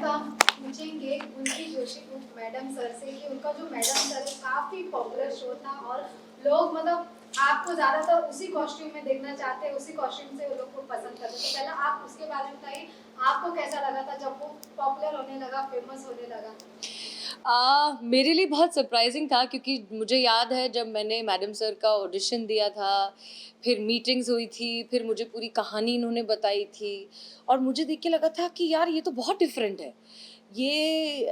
तो हम पूछेंगे उनकी जोशी मैडम सर से कि उनका जो मैडम सर है काफ़ी पॉपुलर शो था और लोग मतलब आपको ज़्यादातर उसी कॉस्ट्यूम में देखना चाहते हैं, उसी कॉस्ट्यूम से वो लोग को पसंद करते। तो पहले आप उसके बारे में बताइए, आपको कैसा लगा था जब वो पॉपुलर होने लगा, फेमस होने लगा? मेरे लिए बहुत सरप्राइजिंग था क्योंकि मुझे याद है जब मैंने मैडम सर का ऑडिशन दिया था, फिर मीटिंग्स हुई थी, फिर मुझे पूरी कहानी इन्होंने बताई थी और मुझे देख के लगा था कि यार ये तो बहुत डिफरेंट है। ये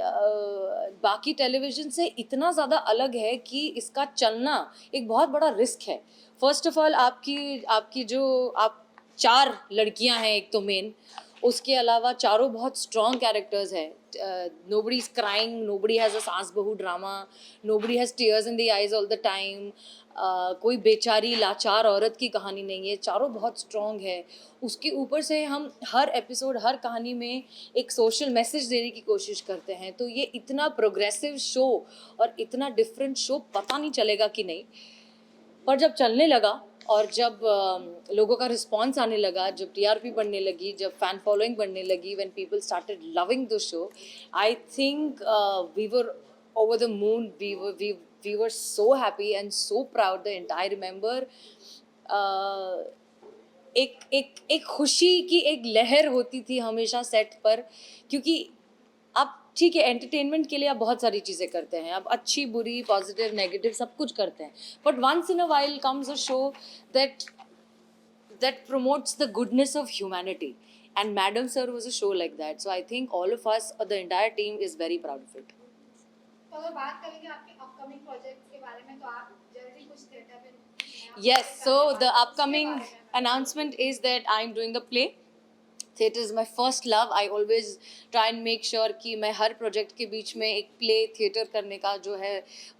बाकी टेलीविज़न से इतना ज़्यादा अलग है कि इसका चलना एक बहुत बड़ा रिस्क है। फर्स्ट ऑफ ऑल आपकी आपकी जो आप 4 लड़कियां हैं एक तो मेन, उसके अलावा चारों बहुत स्ट्रॉन्ग कैरेक्टर्स हैं। Nobody is crying, nobody has a सास बहू drama, nobody has tears in the eyes all the time. कोई बेचारी लाचार औरत की कहानी नहीं है, चारों बहुत स्ट्रॉन्ग है। उसके ऊपर से हम हर एपिसोड, हर कहानी में एक सोशल मैसेज देने की कोशिश करते हैं। तो ये इतना प्रोग्रेसिव शो और इतना डिफरेंट शो पता नहीं चलेगा कि नहीं, पर जब चलने लगा और जब लोगों का रिस्पॉन्स आने लगा, जब टीआरपी बढ़ने लगी, जब फैन फॉलोइंग बढ़ने लगी, when people started loving the show, I think we were over the moon. We were so happy and so proud. The entire remember एक खुशी की एक लहर होती थी हमेशा सेट पर, क्योंकि आप ठीक है एंटरटेनमेंट के लिए आप बहुत सारी चीज़ें करते हैं, आप अच्छी बुरी पॉजिटिव नेगेटिव सब कुछ करते हैं, but once in a while comes a show that that promotes the goodness of humanity, and Madam Sir was a show like that. So I think all of us or the entire team is very proud of it. तो अगर बात करेंगे आपके upcoming projects के बारे में तो आप जल्दी कुछ थिएटर में नया Yes, प्रोजेक्ट so करने the वाले हैं, उसके upcoming बारे में announcement is that I'm doing a play. Theatre is my first love. I always try and make sure कि मैं हर प्रोजेक्ट के बीच में एक प्ले थिएटर करने का जो है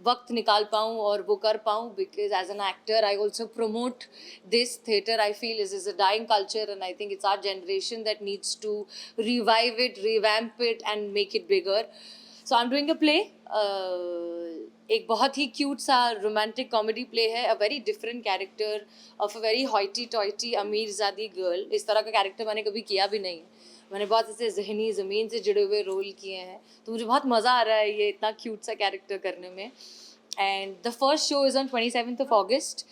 वक्त निकाल पाऊँ और वो कर पाऊँ, because as an actor I also promote this theatre. I feel is a dying culture and I think it's our generation that needs to revive it, revamp it and make it bigger. So I'm doing a play. एक बहुत ही cute सा romantic comedy play है, a very different character of a very hoity toity अमीर ज़ादी girl. इस तरह का कैरेक्टर मैंने कभी किया भी नहीं है। मैंने बहुत ऐसे जहनी ज़मीन से जुड़े हुए रोल किए हैं, तो मुझे बहुत मज़ा आ रहा है ये इतना क्यूट सा कैरेक्टर करने में। And the first show is on 27th of August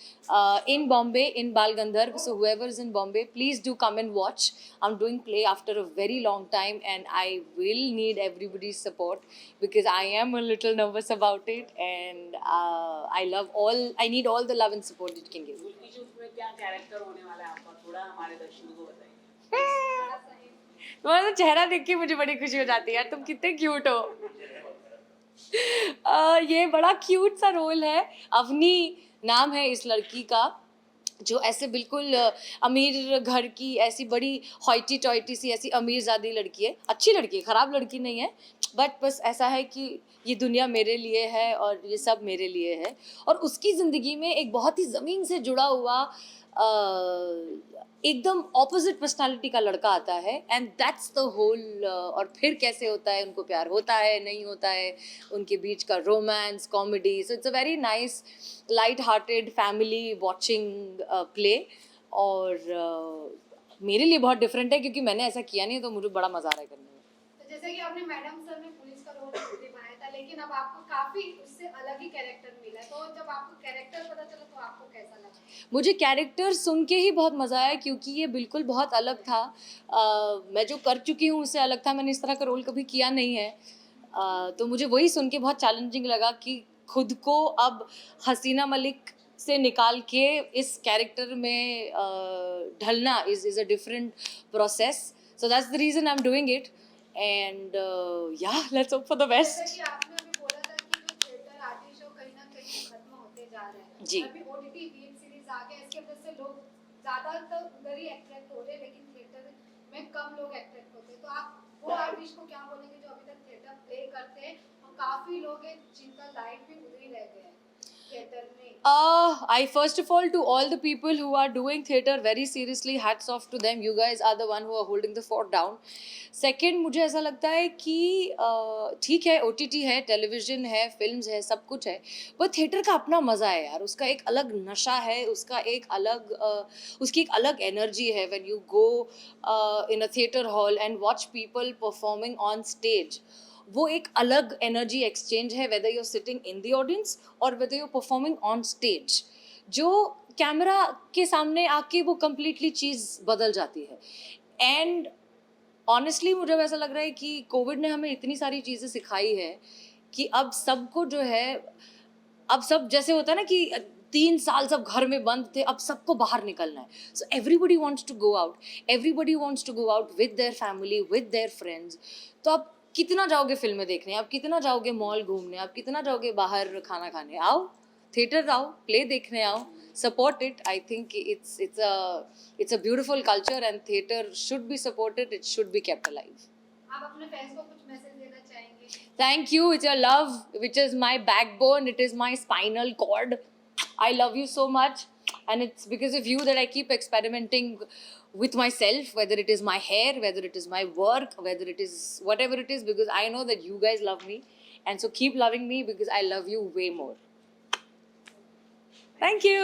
in Bombay, in Bal Gandharv. So whoever is in Bombay, please do come and watch. I'm doing play after a very long time and I will need everybody's support because I am a little nervous about it, and I need all the love and support it can give. उसमें क्या character होने वाला है आपका, थोड़ा हमारे दर्शकों को बताइए। थोड़ा सा ही तुम्हारा तो चेहरा देख के मुझे बड़ी खुशी हो जाती है यार, तुम कितने क्यूट हो। ये बड़ा क्यूट सा रोल है। अवनी नाम है इस लड़की का, जो ऐसे बिल्कुल अमीर घर की ऐसी बड़ी हॉइटी टॉइटी सी ऐसी अमीर ज़ादी लड़की है। अच्छी लड़की है, ख़राब लड़की नहीं है, बट बस ऐसा है कि ये दुनिया मेरे लिए है और ये सब मेरे लिए है। और उसकी ज़िंदगी में एक बहुत ही ज़मीन से जुड़ा हुआ एकदम ऑपोजिट पर्सनालिटी का लड़का आता है, एंड दैट्स द होल। और फिर कैसे होता है, उनको प्यार होता है नहीं होता है, उनके बीच का romance comedy. So it's a very nice light hearted family watching play. और मेरे लिए बहुत डिफरेंट है क्योंकि मैंने ऐसा किया नहीं, तो मुझे बड़ा मज़ा आ रहा है करने में। तो जैसे कि आपने मैडम सर में पुलिस का रोल निभाया था, लेकिन अब आपको काफी उससे अलग ही कैरेक्टर मिला है, तो जब आपको कैरेक्टर पता चला तो आपको कैसा लगा? मुझे कैरेक्टर सुन के ही बहुत मज़ा आया क्योंकि ये बिल्कुल बहुत अलग था। मैं जो कर चुकी हूँ उससे अलग था, मैंने इस तरह का रोल कभी किया नहीं है। तो मुझे वही सुन के बहुत चैलेंजिंग लगा कि खुद को अब हसीना मलिक से निकाल के इस कैरेक्टर में ढलना is a different process. So that's the reason I am doing it, and yeah let's hope for the जैसे बेस्ट। कि आपने अभी बोला था कि जो थिएटर आर्टिस्ट शो कहीं ना कहीं खत्म होते जा रहे हैं, जी। अभी ओटीटी वेब सीरीज आ गया, इसकी वजह से लोग ज्यादातर उधर ही अट्रैक्ट हो रहे हैं, लेकिन थिएटर में कम लोग अट्रैक्ट होते हैं। तो आप वो आर्टिस्ट को क्या बोलेंगे जो अभी तक थिएटर प्ले करते हैं और काफी लोग हैं जिनका लाइफ भी उधर ही रह गया है थिएटर में? I first of all, to all the people who are doing theatre very seriously, hats off to them. You guys are the one who are holding the fort down. Second, मुझे ऐसा लगता है कि ठीक है, OTT है, television है, films है, सब कुछ है, पर थिएटर का अपना मज़ा है यार. उसका एक अलग नशा है, उसका एक अलग उसकी एक अलग एनर्जी है. When you go in a theatre hall and watch people performing on stage, वो एक अलग एनर्जी एक्सचेंज है, whether you are sitting in the audience और whether you are performing on stage. जो कैमरा के सामने आके वो कम्प्लीटली चीज़ बदल जाती है. एंड ऑनेस्टली मुझे ऐसा लग रहा है कि कोविड ने हमें इतनी सारी चीज़ें सिखाई है कि अब सबको जो है, अब सब जैसे होता है ना कि 3 साल सब घर में बंद थे, अब सबको बाहर निकलना है. So everybody wants to go out, everybody wants to go out with their family, with their friends. तो आप कितना जाओगे फिल्में देखने, आप कितना जाओगे मॉल घूमने, आप कितना जाओगे बाहर खाना खाने. आओ थिएटर आओ, प्ले देखने आओ, support it. I think it's a beautiful culture and theatre should be supported, it should be kept alive. आप अपने फैंस को कुछ मैसेज देना चाहेंगे? Thank you. It's your love which is my backbone, it is my spinal cord. I love you so much, and it's because of you that I keep experimenting with myself, whether it is my hair, whether it is my work, whether it is whatever it is, because I know that you guys love me, and so keep loving me because I love you way more. Thank you.